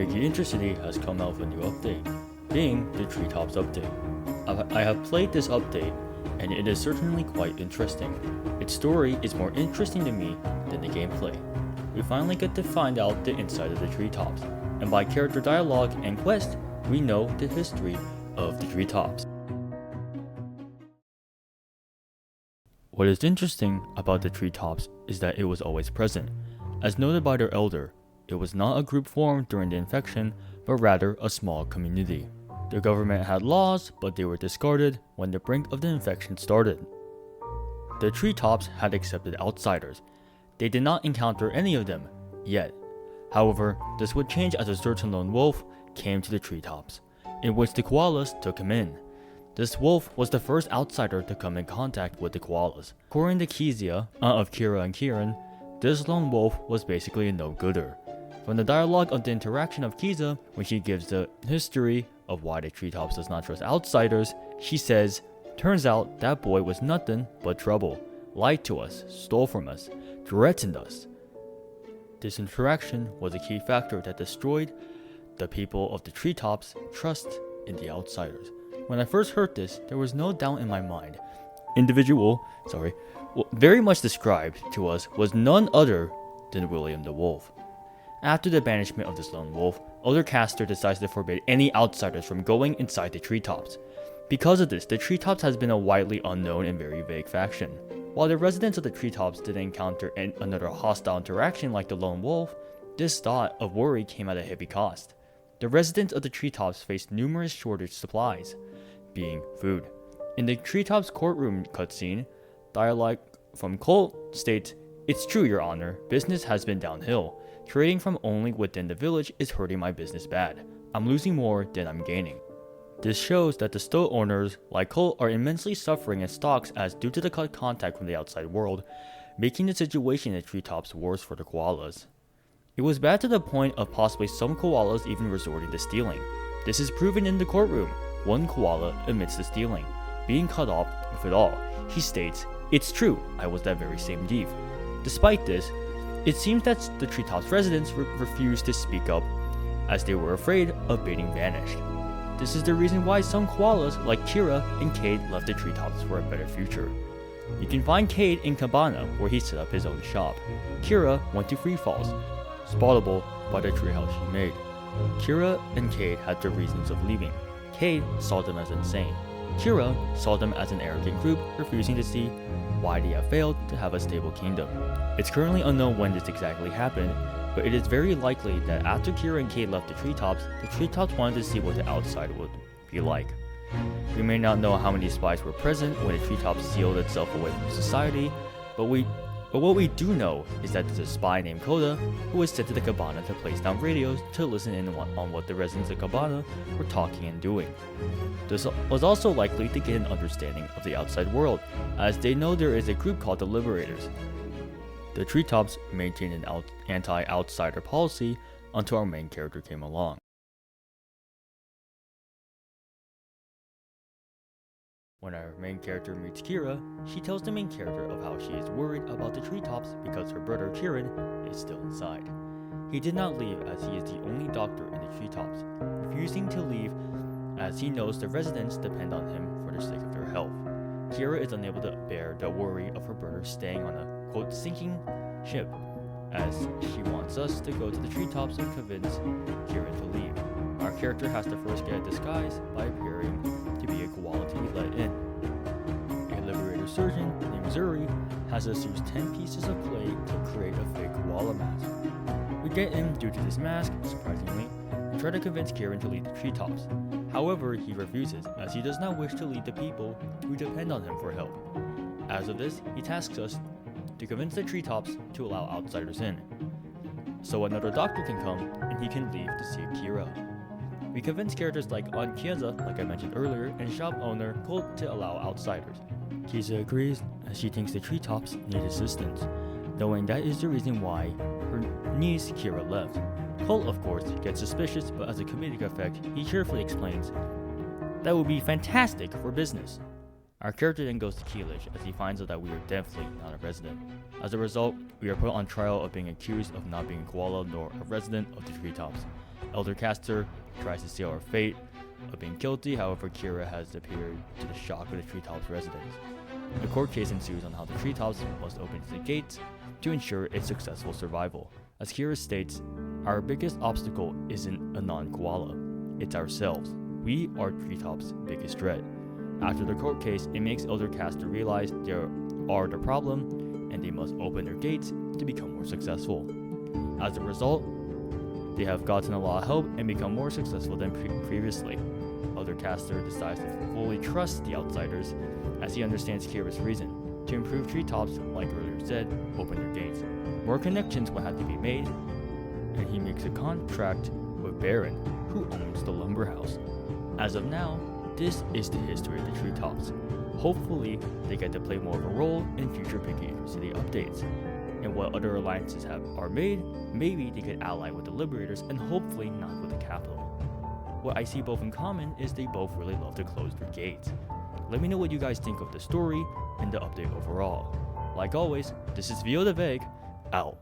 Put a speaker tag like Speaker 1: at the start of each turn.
Speaker 1: Piggy Intercity has come out with a new update, being the TreeTops update. I have played this update, and it is certainly quite interesting. Its story is more interesting to me than the gameplay. We finally get to find out the inside of the TreeTops, and by character dialogue and quest, we know the history of the TreeTops. What is interesting about the TreeTops is that it was always present. As noted by their elder, it was not a group formed during the infection, but rather a small community. The government had laws, but they were discarded when the brink of the infection started. The TreeTops had accepted outsiders. They did not encounter any of them, yet. However, this would change as a certain lone wolf came to the TreeTops, in which the koalas took him in. This wolf was the first outsider to come in contact with the koalas. According to Kira and Kieran, this lone wolf was basically a no-gooder. From the dialogue of the interaction of Kiza, when she gives the history of why the TreeTops does not trust outsiders, she says, "Turns out that boy was nothing but trouble, lied to us, stole from us, threatened us." This interaction was a key factor that destroyed the people of the TreeTops' trust in the outsiders. When I first heard this, there was no doubt in my mind. Very much described to us was none other than William the Wolf. After the banishment of this lone wolf, Elder Castor decides to forbid any outsiders from going inside the TreeTops. Because of this, the TreeTops has been a widely unknown and very vague faction. While the residents of the TreeTops didn't encounter another hostile interaction like the lone wolf, this thought of worry came at a heavy cost. The residents of the TreeTops faced numerous shortage supplies, being food. In the TreeTops courtroom cutscene, dialogue from Colt states, "It's true, Your Honor, business has been downhill. Trading from only within the village is hurting my business bad. I'm losing more than I'm gaining." This shows that the store owners, like Colt, are immensely suffering in stocks as due to the cut contact from the outside world, making the situation in the TreeTops worse for the koalas. It was bad to the point of possibly some koalas even resorting to stealing. This is proven in the courtroom. One koala admits to stealing, being cut off with it all. He states, "It's true, I was that very same thief." Despite this, it seems that the TreeTops residents refused to speak up as they were afraid of being banished. This is the reason why some koalas like Kira and Cade left the TreeTops for a better future. You can find Cade in Cabana where he set up his own shop. Kira went to Free Falls, spottable by the treehouse she made. Kira and Cade had their reasons of leaving. Cade saw them as insane. Kira saw them as an arrogant group refusing to see why they have failed to have a stable kingdom. It's currently unknown when this exactly happened, but it is very likely that after Kira and Cade left the TreeTops wanted to see what the outside would be like. We may not know how many spies were present when the TreeTops sealed itself away from society, but what we do know is that there's a spy named Koda who was sent to the Cabana to place down radios to listen in on what the residents of Cabana were talking and doing. This was also likely to get an understanding of the outside world, as they know there is a group called the Liberators. The TreeTops maintained an anti-outsider policy until our main character came along. When our main character meets Kira, she tells the main character of how she is worried about the TreeTops because her brother Kieran is still inside. He did not leave as he is the only doctor in the TreeTops, refusing to leave as he knows the residents depend on him for the sake of their health. Kira is unable to bear the worry of her brother staying on a, quote, sinking ship, as she wants us to go to the TreeTops and convince Kieran to leave. Our character has to first get a disguise by appearing to be a koala to be let in. A liberator surgeon named Zuri has us use 10 pieces of clay to create a fake koala mask. We get in due to this mask, surprisingly, and try to convince Kieran to lead the TreeTops. However, he refuses, as he does not wish to lead the people who depend on him for help. As of this, he tasks us to convince the TreeTops to allow outsiders in, so another doctor can come and he can leave to save Kira. We convince characters like Aunt Kiza, like I mentioned earlier, and shop owner Colt to allow outsiders. Kiza agrees as she thinks the TreeTops need assistance, knowing that is the reason why her niece Kira left. Colt, of course, gets suspicious, but as a comedic effect, he cheerfully explains, "That would be fantastic for business." Our character then goes to Keelish as he finds out that we are definitely not a resident. As a result, we are put on trial of being accused of not being a koala nor a resident of the TreeTops. Eldercaster tries to seal her fate of being guilty, however Kira has appeared to the shock of the TreeTops residents. A court case ensues on how the TreeTops must open the gates to ensure its successful survival. As Kira states, our biggest obstacle isn't a non-koala, it's ourselves. We are TreeTops' biggest threat. After the court case, it makes Eldercaster realize they are the problem and they must open their gates to become more successful. As a result, they have gotten a lot of help and become more successful than previously. Eldercaster decides to fully trust the outsiders as he understands Kira's reason. To improve TreeTops, like earlier said, open their gates. More connections will have to be made, and he makes a contract with Baron, who owns the lumber house. As of now, this is the history of the TreeTops. Hopefully, they get to play more of a role in future Piggy City updates. And what other alliances are made, maybe they could ally with the Liberators and hopefully not with the Capital. What I see both in common is they both really love to close their gates. Let me know what you guys think of the story and the update overall. Like always, this is VeoTheVague, out.